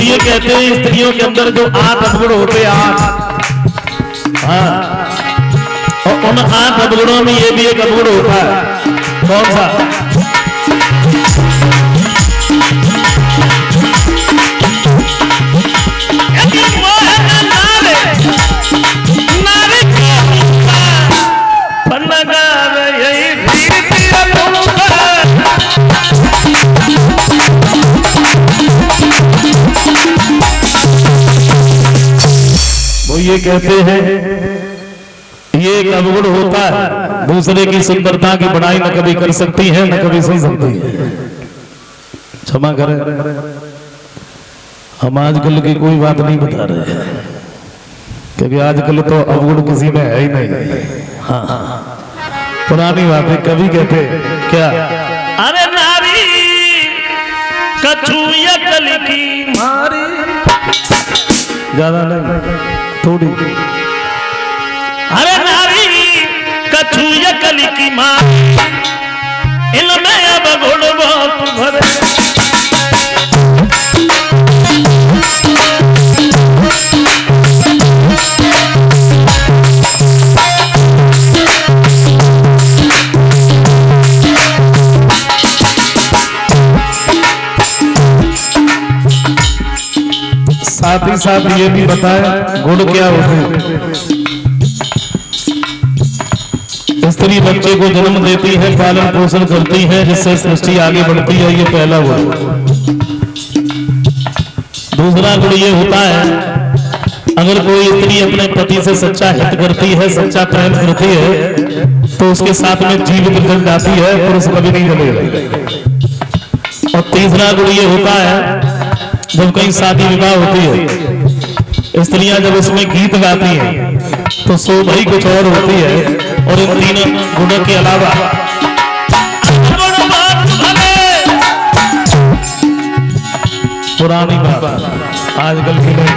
ये कहते हैं स्त्रियों के अंदर जो 8 अवगुण होते हैं 8, हाँ, और उन 8 अवगुणों में ये भी एक अवगुण होता है। कौन सा? वो ये कहते हैं ये एक अवगुण होता है, दूसरे की सुंदरता की बढ़ाई न कभी कर सकती है न कभी सुन सकती है। क्षमा करें, हम आजकल की कोई बात नहीं बता रहे हैं, क्योंकि आजकल तो अवगुण किसी में है ही नहीं। हाँ, पुरानी बातें कभी कहते क्या, अरे नारी कछु या कल की मारी, ज्यादा नहीं थोड़ी, अरे नारी कछु या कल की मारी, इनमें अब गुण बहुत भरे। साथ ही साथ ये भी बताएं गुण क्या होते हैं। स्त्री बच्चे को जन्म देती है, पालन पोषण करती है, जिससे सृष्टि आगे बढ़ती है, ये पहला गुण। दूसरा गुण ये होता है, अगर कोई स्त्री अपने पति से सच्चा हित करती है, सच्चा प्रेम करती है, तो उसके साथ में जीवित जल जाती है, पुरुष कभी नहीं जलेगा। और तीसरा गुण ये होता है, जब कहीं शादी विवाह होती है, स्त्रियां जब उसमें गीत गाती हैं तो शोभा ही कुछ और होती है। और इन तीनों गुणों के अलावा पुरानी बात आजकल की नहीं,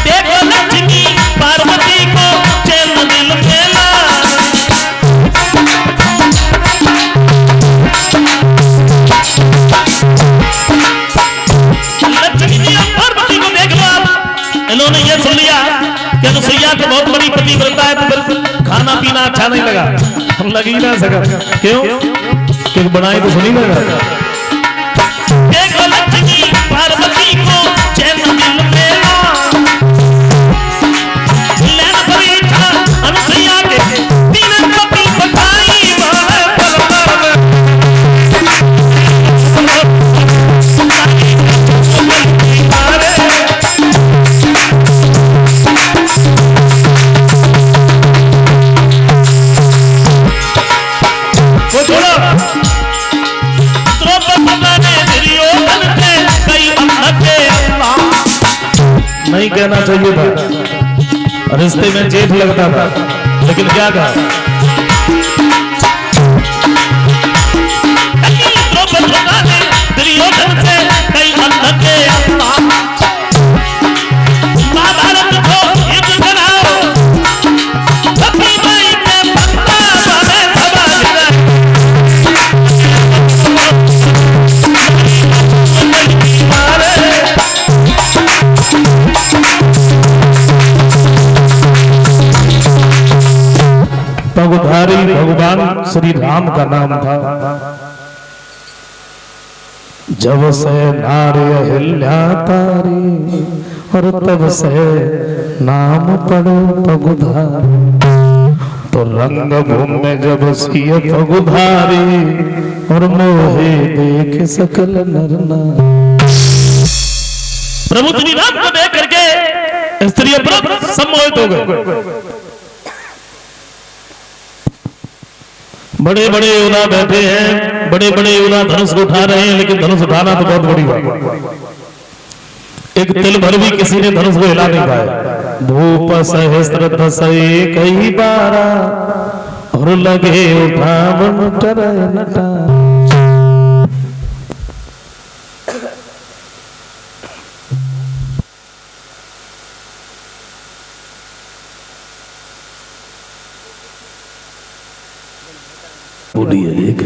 देखो लक्ष्मी पार्वती को चैन दिल मेला, इन्होंने ये सुन लिया कि अनुसुईया तो बहुत बड़ी पतिव्रता है, तो खाना पीना अच्छा नहीं लगा, हम लग ही ना सका। क्यों? क्योंकि बनाई तो सुनी लगा। देखो लक्ष्मी पार्वती को चैन दिल मेला, लेन भरी था अनुसुईया के तीन पति बताई नहीं कहना चाहिए था, रिश्ते में जेठ लगता था, लेकिन क्या कहा, दुर्योधन से कई अंधक के महाभारत को युद्ध कराओ, सभी भाई के बंदा बने पगुधारी भगवान श्री राम का नाम था। जब से नारी अहिल्या तारी, और तब से नाम पड़ो पगुधारी, तो रंग भूमि में जब सिय पगुधारी, और मोहे देख सकल नर नारी। प्रभु श्री राम को देख करके स्त्री सम्मोहित हो गए। बड़े बड़े योद्धा बैठे हैं, बड़े बड़े योद्धा धनुष को उठा रहे हैं, लेकिन धनुष उठाना तो बहुत बड़ी बात। एक तिल भर भी किसी ने धनुष को हिला नहीं पाया। भूप सहस्त्र दसई कई बारा, और लगे उठावन टरय नटा। बोलिए एक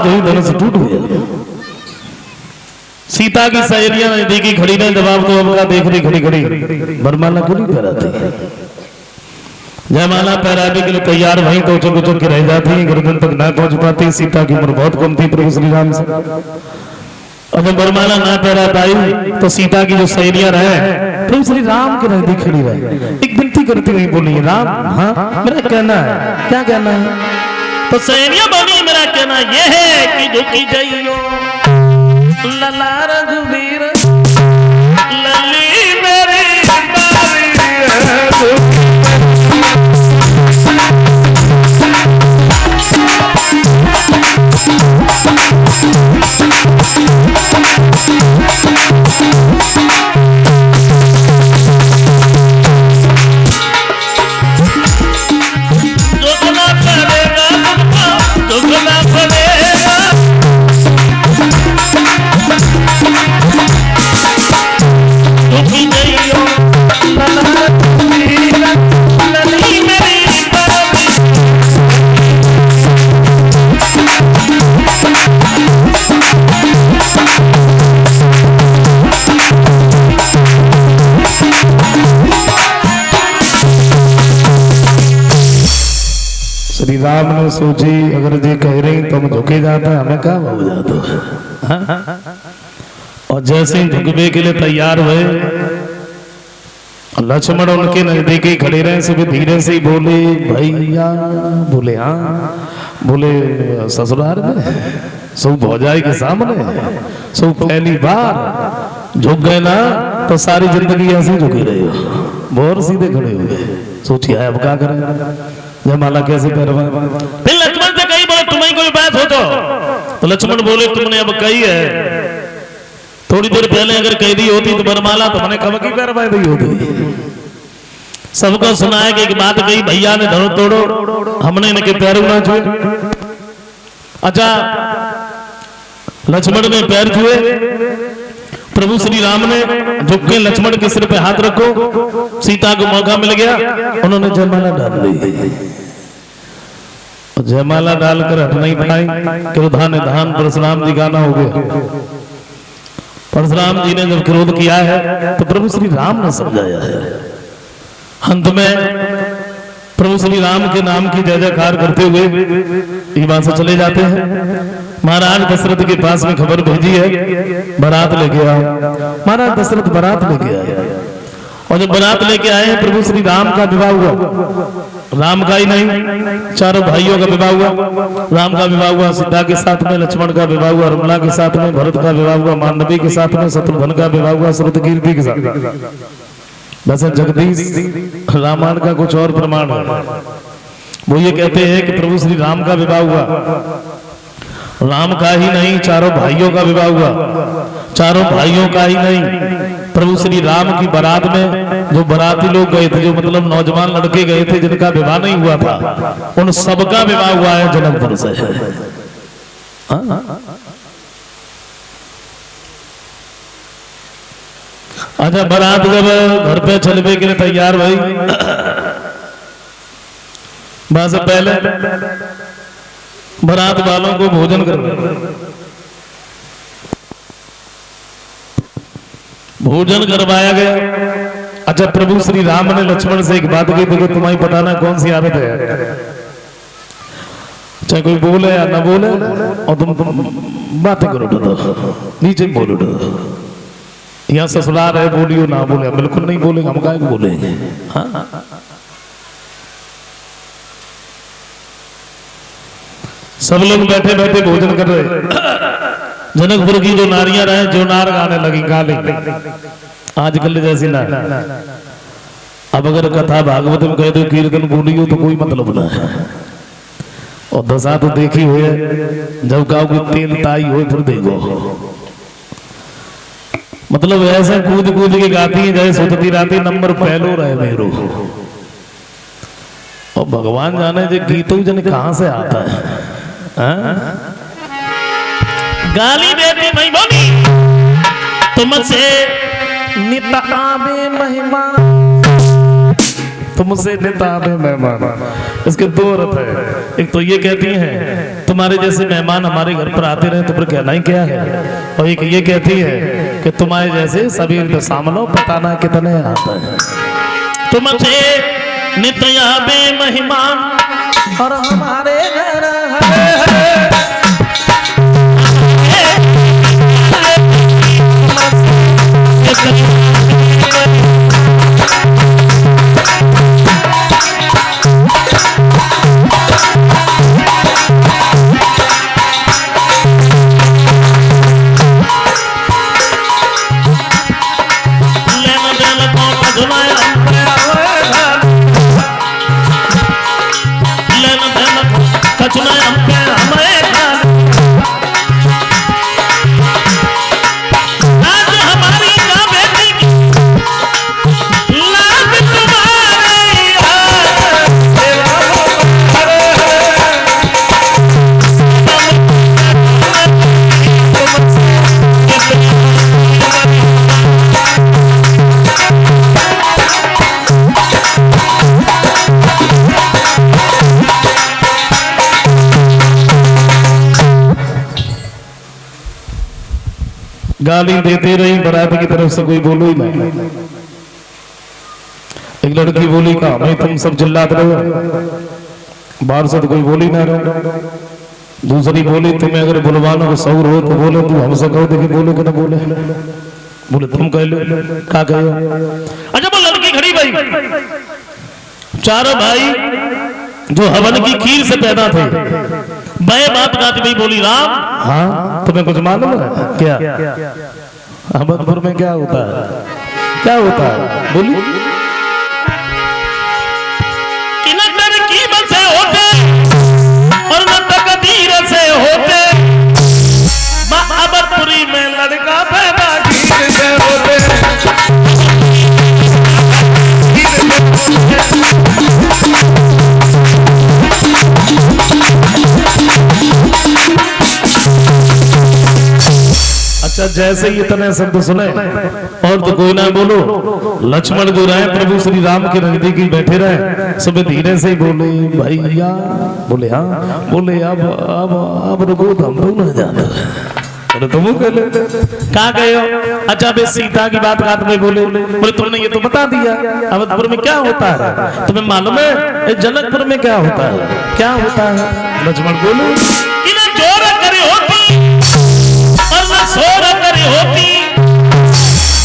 हुई, धनुष टूट गया। सीता की सहेलियां नजदीकी खड़ी ने जवाब तो अब का देख रही खड़ी खड़ी, वरमाला को नहीं पहराती। जयमाला पहराने के लिए तैयार वहीं तो उचक उचक के रह जाती, गर्दन तक ना पहुंच पाती। सीता की उम्र बहुत कम थी प्रभु श्री राम से। और जब वरमाला ना पहरा पाई तो सीता की जो सहेलियां रहे प्रभु श्री राम के नजदीक खड़ी रहे, एक विनती करती हुई बोली, राम हाँ मेरा कहना है। क्या कहना है? तो सहेलियां बोली, मेरा कहना यह है कि झुकी जाइयो लला रघुवीर लली मेरी बारी श्री राम ने सोची, अगर ये कह रही तो हम झुके जाता, हमें क्या हो जाता। और जैसे ही झुकने के लिए तैयार हुए, लक्ष्मण उनके नजदीक ही खड़े रहे, सब धीरे से ही बोले, भैया। बोले हाँ। बोले ससुराल में सब भौजाई के सामने सब पहली बार झुक गए ना, तो सारी जिंदगी ऐसे झुके रहे हो, बहुत सीधे खड़े हो गए। सोचिए अब क्या करें, जयमाला कैसे करवा। फिर लक्ष्मण से कही, बोले तुम्हें कोई बात हो तो लक्ष्मण बोले, तुमने अब कही है, थोड़ी देर पहले अगर कह दी होती तो वरमाला तो मैंने कब की करवा दी होती। सबको सुनाया कि एक बात कही, भैया ने धनुष तोड़ो, हमने इनके पैर ना छुए। अच्छा, लक्ष्मण ने पैर छुए, प्रभु श्री राम ने झुक के लक्ष्मण के सिर पे हाथ रखो, सीता को मौका मिल गया, उन्होंने जयमाला डाल दी। जयमाला डालकर हट नहीं पाई, क्रोधा निधान परशुराम जी गाना हो गया। परशुराम जी ने जब क्रोध किया है तो प्रभु श्री राम ने समझाया है। अंत में प्रभु श्री राम के नाम की जय जयकार करते हुए वहां से चले जाते हैं। महाराज दशरथ के पास में खबर भेजी है, बारात लेके आओ। महाराज दशरथ बारात लेके आए, और जब बारात लेके आए प्रभु श्री राम का विवाह हुआ। राम का ही नहीं, चारों भाइयों का विवाह हुआ। राम का विवाह हुआ सीता के साथ में, लक्ष्मण का विवाह हुआ रमला के साथ में, भरत का विवाह हुआ मांडवी के साथ में, शत्रुघ्न का विवाह हुआ श्रुतकीर्ति के साथ। वैसे जगदीश रामायण का कुछ और प्रमाण है। वो ये कहते हैं कि प्रभु श्री राम का विवाह हुआ, राम का ही नहीं चारों भाइयों का विवाह हुआ। चारों भाइयों का ही नहीं, प्रभु श्री राम की बारात में जो बाराती लोग गए थे, जो मतलब नौजवान लड़के गए थे जिनका विवाह नहीं हुआ था, उन सबका विवाह हुआ है जनकपुर से। अच्छा, बारात जब घर पे चलने के लिए तैयार भाई, वहां से पहले बारात वालों को भोजन करवाया गया। अच्छा, प्रभु श्री राम ने लक्ष्मण से एक बात कही, देखो तुम्हारी बताना कौन सी आदत है, चाहे कोई बोले या ना बोले, और तुम बातें करो तो नीचे बोलो। यहाँ ससुराल है, बोलियो ना बोले, बिल्कुल नहीं बोलेंगे, हम काहे को बोलेंगे। हाँ, सब लोग बैठे बैठे भोजन कर रहे। जनकपुर की जो नारियां रहे, जो नार गाने लगी, गाली आजकल जैसी ना। अब अगर कथा भागवत में कह दो कीर्तन बोलियो तो कोई मतलब ना है। और दशा तो देखी हुई है, जब कहो कि तेल ताई हो फिर देखो, मतलब ऐसे कूद कूद के गाती है जैसे सुतती राती नंबर पहलो रहे मेरो। और भगवान जाने जो गीतों जन कहां से आता है। गाली देती नहीं बोली तुमसे नित आवे महिमा, तुमसे निताबे मेहमान। इसके दो अर्थ है। एक तो ये कहती हैं तुम्हारे जैसे मेहमान हमारे घर पर आते रहे तो फिर कहना ही क्या है, और एक ये कहती है कि तुम्हारे जैसे सभी तो सामने पता ना कितने आते हैं। तुमसे निताबे मेहमान और हमारे घर गाली देते रही बारात की तरफ से, कोई बोलो ही ना। एक लड़की बोली का भाई तुम सब चिल्लाते रहो, बाहर से तो कोई बोली ना रहो। दूसरी बोली तुम्हें अगर बुलवाना को सौर हो तो बोले, तू हमसे कहो देखिए बोले कि ना बोले। बोले तुम कह लो क्या कहो। अच्छा वो लड़की खड़ी भाई, चारों भाई जो हवन की खीर से पैदा थे, मैं बात गाती भाई बोली राम हाँ तुम्हें कुछ मालूम है क्या, अहमदपुर में क्या होता है, क्या होता है बोली। कीमत से होते और न तकदीर से होते, अहमदपुरी में लड़का पैदा खीर से होते। अच्छा जैसे ही इतने शब्द सुने और तो कोई ना बोलो, लक्ष्मण जो रहे प्रभु श्री राम के नजदीक ही बैठे रहे, सुबह धीरे से बोले भैया, बोले हाँ, बोले अब रुको हम लोग न जाना, बोले तुम कहाँ गए हो। अच्छा बे सीता की बात रात में बोले, बोले तुमने ये तो बता दिया अवधपुर में क्या होता है, तुम्हें मालूम है जनकपुर में क्या होता है, क्या होता है। लक्ष्मण बोले जोर करे होती और न सोर करे होती,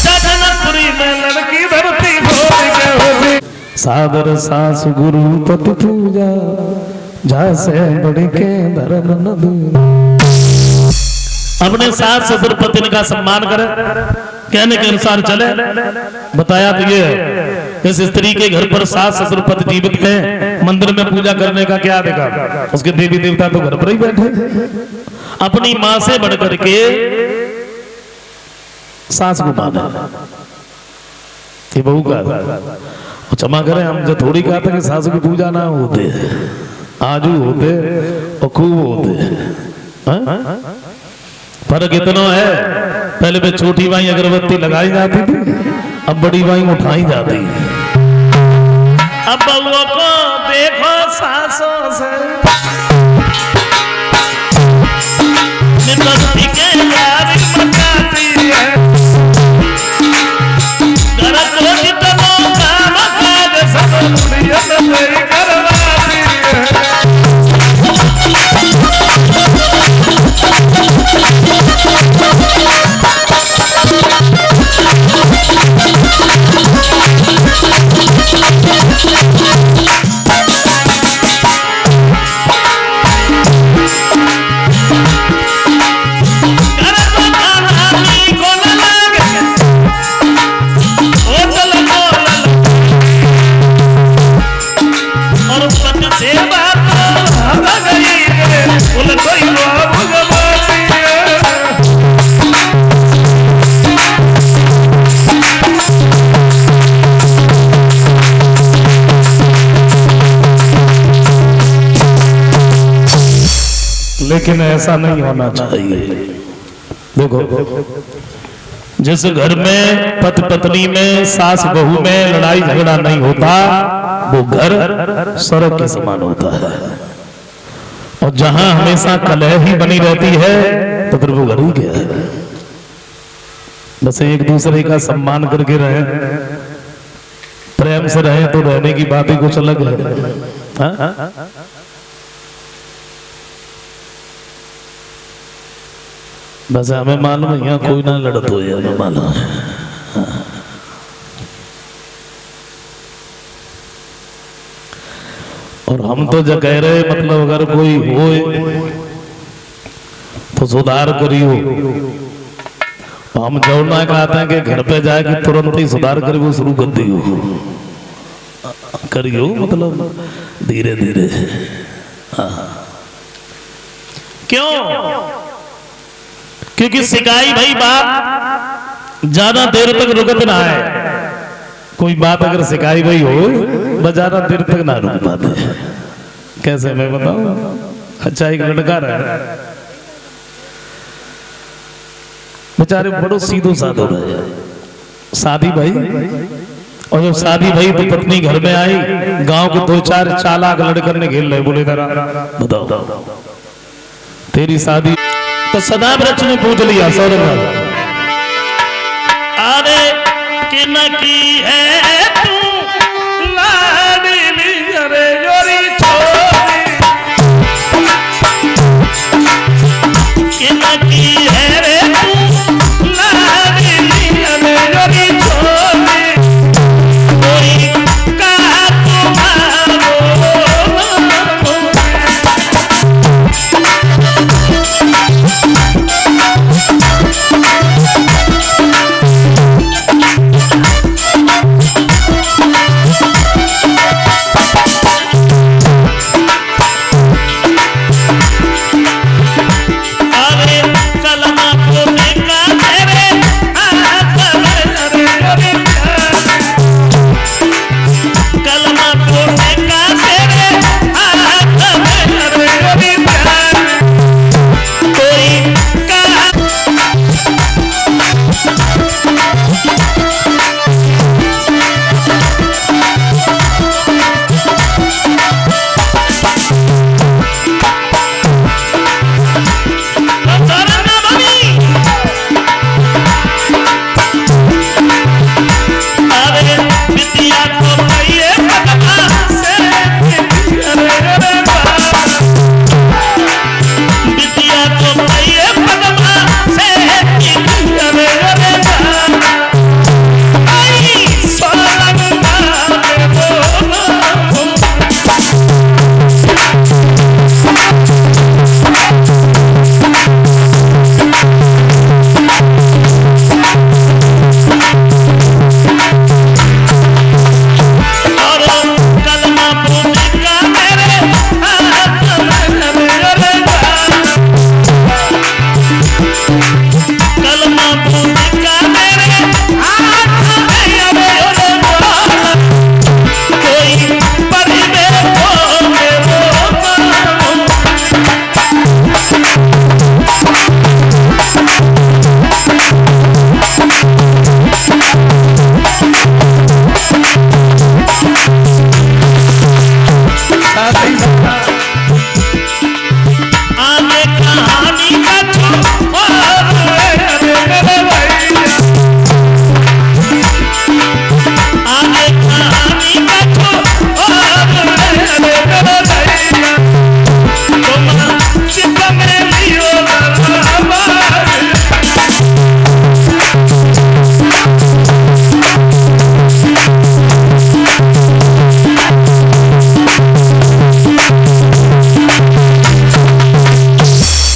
जनकपुरी में लड़की धरती बोल के होती। सादर सास गुरु पति पूजा, झासे बड़ी के धर्म न दूर। अपने सास ससुर पत्नी का सम्मान करे, कहने के अनुसार चले। बताया तो ये इस स्त्री के घर पर सास ससुर पति जीवित हैं, मंदिर में पूजा करने का क्या अधिकार, उसके देवी देवता तो घर पर ही बैठे। अपनी मां से बढ़ करके सास को माने, ये बहू का क्षमा करें, हम जो थोड़ी कहा था कि सास की पूजा ना होते, आजू होते और खूब होते। फर्क इतना है, पहले पे छोटी बाई अगरबत्ती लगाई जाती थी, अब बड़ी बाई उठाई जाती है। अब बउओं को देखो सासों से मस्ती के यारी मचाती है, घर को जितना काम काज सब दुनिया में करवाती है। लेकिन ऐसा नहीं होना चाहिए। देखो जिस घर में पति पत्नी में सास बहू में लड़ाई झगड़ा नहीं होता वो घर स्वर्ग के समान होता है। और जहां हमेशा कलह ही बनी रहती है तो फिर वो घर ही क्या है। बस एक दूसरे का सम्मान करके रहे, प्रेम से रहे तो रहने की बात ही कुछ अलग है। हा? बस हमें मालूम है यहाँ कोई ना लड़त हो, हमें मालूम है। और हम तो जो कह रहे मतलब अगर कोई हो तो सुधार करियो। हम जोड़ना कहते हैं कि घर पे जाके तुरंत ही सुधार कर वो शुरू कर दियो, करियो मतलब धीरे धीरे। क्यों? क्योंकि सिकाई भाई बात ज्यादा देर तक रुकत ना है। कोई बात अगर सिकाई भाई हो बस ज्यादा देर तक ना रुक पाते। कैसे मैं बताऊं? अच्छा एक लड़का रहा बेचारे बड़ो सीधो साधो रहे, शादी भाई। और जब शादी भाई तो पत्नी घर में आई, गांव के 2-4 चालाक लड़कर ने घेर ले, बोले तेरा बताओ तेरी शादी तो सदा वृक्ष ने पूछ लिया सौरभ, अरे कि न की है